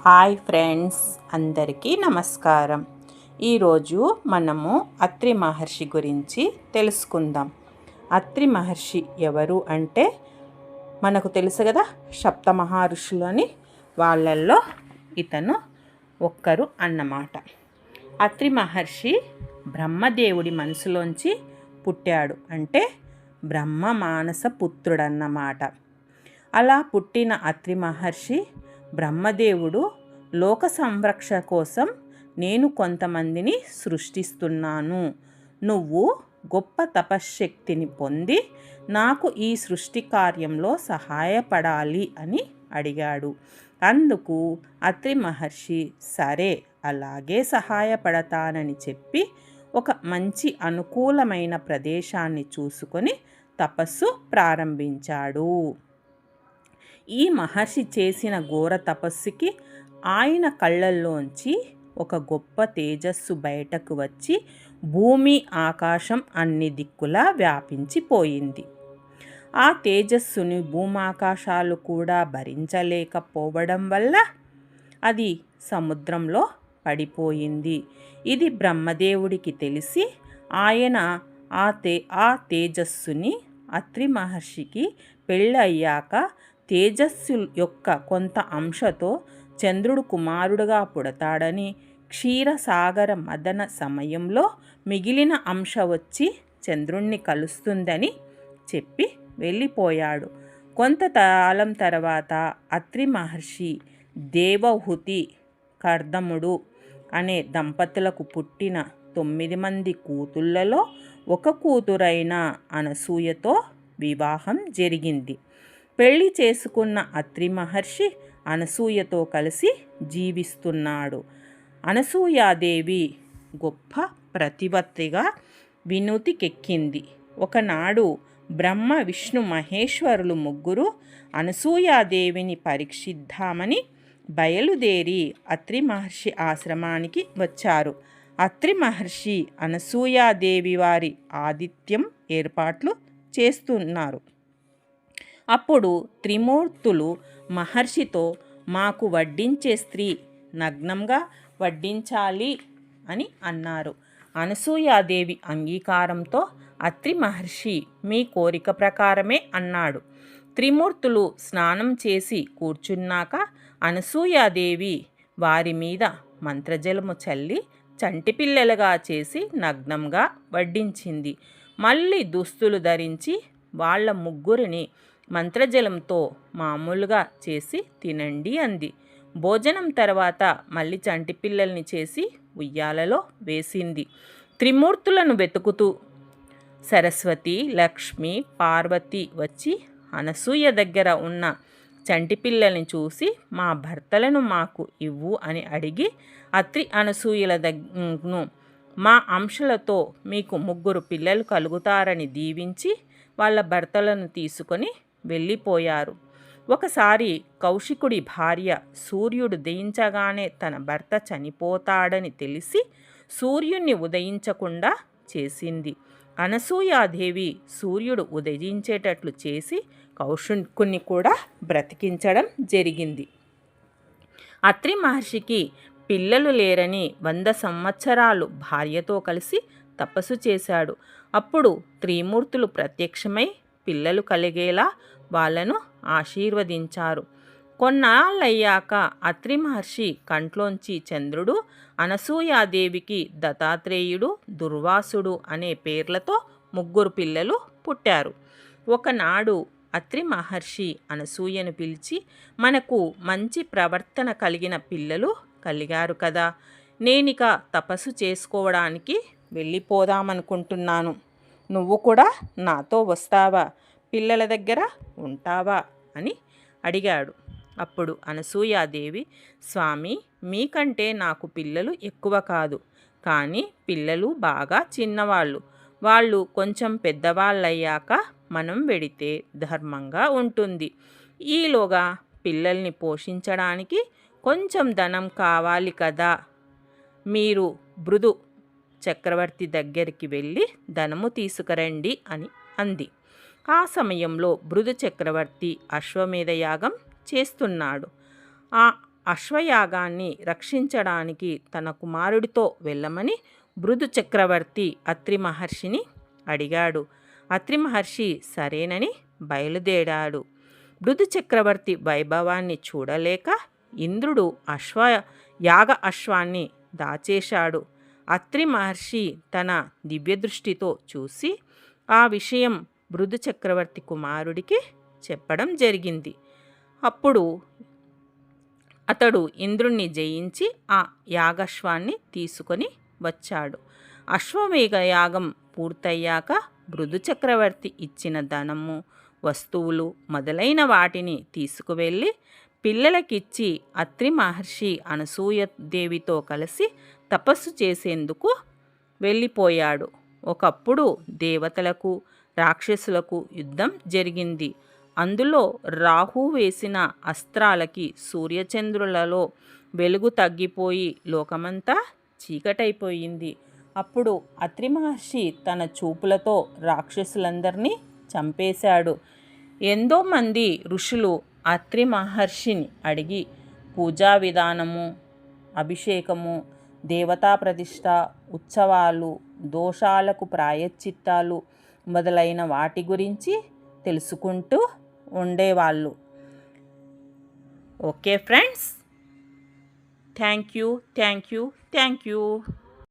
Hi friends, అందరికీ నమస్కారం. ఈరోజు మనము అత్రి మహర్షి గురించి తెలుసుకుందాం. అత్రి మహర్షి ఎవరు అంటే మనకు తెలుసు కదా, సప్తమహర్షులు అని. వాళ్ళల్లో ఇతను ఒక్కరు అన్నమాట. అత్రి మహర్షి బ్రహ్మదేవుడి మనసులోంచి పుట్టాడు, అంటే బ్రహ్మ మానస పుత్రుడన్నమాట. అలా పుట్టిన అత్రి మహర్షి బ్రహ్మదేవుడు లోక సంరక్షణ కోసం నేను కొంతమందిని సృష్టిస్తున్నాను, నువ్వు గొప్ప తపశ్శక్తిని పొంది నాకు ఈ సృష్టి కార్యంలో సహాయపడాలి అని అడిగాడు. అందుకు అత్రి మహర్షి సరే, అలాగే సహాయపడతానని చెప్పి ఒక మంచి అనుకూలమైన ప్రదేశాన్ని చూసుకొని తపస్సు ప్రారంభించాడు. ఈ మహర్షి చేసిన ఘోర తపస్సుకి ఆయన కళ్ళల్లోంచి ఒక గొప్ప తేజస్సు బయటకు వచ్చి భూమి ఆకాశం అన్ని దిక్కులా వ్యాపించిపోయింది. ఆ తేజస్సుని భూమాకాశాలు కూడా భరించలేకపోవడం వల్ల అది సముద్రంలో పడిపోయింది. ఇది బ్రహ్మదేవుడికి తెలిసి ఆయన ఆ తేజస్సుని అత్రి మహర్షికి పెళ్ళయ్యాక తేజస్సు యొక్క కొంత అంశతో చంద్రుడు కుమారుడుగా పుడతాడని, క్షీరసాగర మదన సమయంలో మిగిలిన అంశ వచ్చి చంద్రుణ్ణి కలుస్తుందని చెప్పి వెళ్ళిపోయాడు. కొంతకాలం తర్వాత అత్రి మహర్షి దేవహుతి కర్దముడు అనే దంపతులకు పుట్టిన 9 మంది కూతుళ్లలో ఒక కూతురైన అనసూయతో వివాహం జరిగింది. పెళ్లి చేసుకున్న అత్రి మహర్షి అనసూయతో కలిసి జీవిస్తున్నాడు. అనసూయాదేవి గొప్ప ప్రతివత్తిగా వినుతికెక్కింది. ఒకనాడు బ్రహ్మ విష్ణు మహేశ్వరులు ముగ్గురు అనసూయాదేవిని పరీక్షిద్దామని బయలుదేరి అత్రి మహర్షి ఆశ్రమానికి వచ్చారు. అత్రి మహర్షి అనసూయాదేవి వారి ఆతిథ్యం ఏర్పాట్లు చేస్తున్నారు. అప్పుడు త్రిమూర్తులు మహర్షితో, మాకు వడ్డించే స్త్రీ నగ్నంగా వడ్డించాలి అని అన్నారు. అనసూయాదేవి అంగీకారంతో అత్రి మహర్షి మీ కోరిక ప్రకారమే అన్నాడు. త్రిమూర్తులు స్నానం చేసి కూర్చున్నాక అనసూయాదేవి వారి మీద మంత్రజలము చల్లి చంటిపిల్లలుగా చేసి నగ్నంగా వడ్డించింది. మళ్ళీ దుస్తులు ధరించి వాళ్ళ ముగ్గురిని మంత్రజలంతో మామూలుగా చేసి తినండి అంది. భోజనం తర్వాత మళ్ళీ చంటిపిల్లల్ని చేసి ఉయ్యాలలో వేసింది. త్రిమూర్తులను వెతుకుతూ సరస్వతి, లక్ష్మి, పార్వతి వచ్చి అనసూయ దగ్గర ఉన్న చంటిపిల్లల్ని చూసి మా భర్తలను మాకు ఇవ్వు అని అడిగి అత్రి అనసూయల దగ్గను మా అంశలతో మీకు 3 పిల్లలు కలుగుతారని దీవించి వాళ్ళ భర్తలను తీసుకొని వెళ్ళిపోయారు. ఒకసారి కౌశికుడి భార్య సూర్యుడు ఉదయించగానే తన భర్త చనిపోతాడని తెలిసి సూర్యుణ్ణి ఉదయించకుండా చేసింది. అనసూయాదేవి సూర్యుడు ఉదయించేటట్లు చేసి కౌశికుని కూడా బ్రతికించడం జరిగింది. అత్రి మహర్షికి పిల్లలు లేరని 100 సంవత్సరాలు భార్యతో కలిసి తపస్సు చేశాడు. అప్పుడు త్రిమూర్తులు ప్రత్యక్షమై పిల్లలు కలిగేలా వాళ్ళను ఆశీర్వదించారు. కొన్నాళ్ళయ్యాక అత్రి మహర్షి కంట్లోంచి చంద్రుడు, అనసూయాదేవికి దత్తాత్రేయుడు, దుర్వాసుడు అనే పేర్లతో 3 పిల్లలు పుట్టారు. ఒకనాడు అత్రి మహర్షి అనసూయను పిలిచి, మనకు మంచి ప్రవర్తన కలిగిన పిల్లలు కలిగారు కదా, నేనిక తపస్సు చేసుకోవడానికి వెళ్ళిపోదామనుకుంటున్నాను, నువ్వు కూడా నాతో వస్తావా, పిల్లల దగ్గర ఉంటావా అని అడిగాడు. అప్పుడు అనసూయాదేవి, స్వామి, మీకంటే నాకు పిల్లలు ఎక్కువ కాదు, కానీ పిల్లలు బాగా చిన్నవాళ్ళు, వాళ్ళు కొంచెం పెద్దవాళ్ళయ్యాక మనం వెడితే ధర్మంగా ఉంటుంది. ఈలోగా పిల్లల్ని పోషించడానికి కొంచెం ధనం కావాలి కదా, మీరు భృగు చక్రవర్తి దగ్గరికి వెళ్ళి ధనము తీసుకురండి అని అంది. ఆ సమయంలో భృగు చక్రవర్తి అశ్వమేధ యాగం చేస్తున్నాడు. అశ్వయాగాన్ని రక్షించడానికి తన కుమారుడితో వెళ్ళమని భృగు చక్రవర్తి అత్రి మహర్షిని అడిగాడు. అత్రి మహర్షి సరేనని బయలుదేరాడు. భృగు చక్రవర్తి వైభవాన్ని చూడలేక ఇంద్రుడు యాగ అశ్వాన్ని దాచేశాడు. అత్రి మహర్షి తన దివ్యదృష్టితో చూసి ఆ విషయం భృగు చక్రవర్తి కుమారుడికి చెప్పడం జరిగింది. అప్పుడు అతడు ఇంద్రుణ్ణి జయించి ఆ యాగశ్వాన్ని తీసుకొని వచ్చాడు. అశ్వమేధ యాగం పూర్తయ్యాక భృగు చక్రవర్తి ఇచ్చిన ధనము, వస్తువులు మొదలైన వాటిని తీసుకువెళ్ళి పిల్లలకిచ్చి అత్రి మహర్షి అనసూయదేవితో కలిసి తపస్సు చేసేందుకు వెళ్ళిపోయాడు. ఒకప్పుడు దేవతలకు రాక్షసులకు యుద్ధం జరిగింది. అందులో రాహు వేసిన అస్త్రాలకి సూర్యచంద్రులలో వెలుగు తగ్గిపోయి లోకమంతా చీకటైపోయింది. అప్పుడు అత్రి మహర్షి తన చూపులతో రాక్షసులందరినీ చంపేశాడు. ఎంతో మంది ఋషులు అత్రి మహర్షిని అడిగి పూజా విధానము, అభిషేకము, దేవతా ప్రతిష్ఠ, ఉత్సవాలు, దోషాలకు ప్రాయశ్చిత్తాలు మొదలైన వాటి గురించి తెలుసుకుంటూ ఉండేవాళ్ళు. Okay friends, thank you.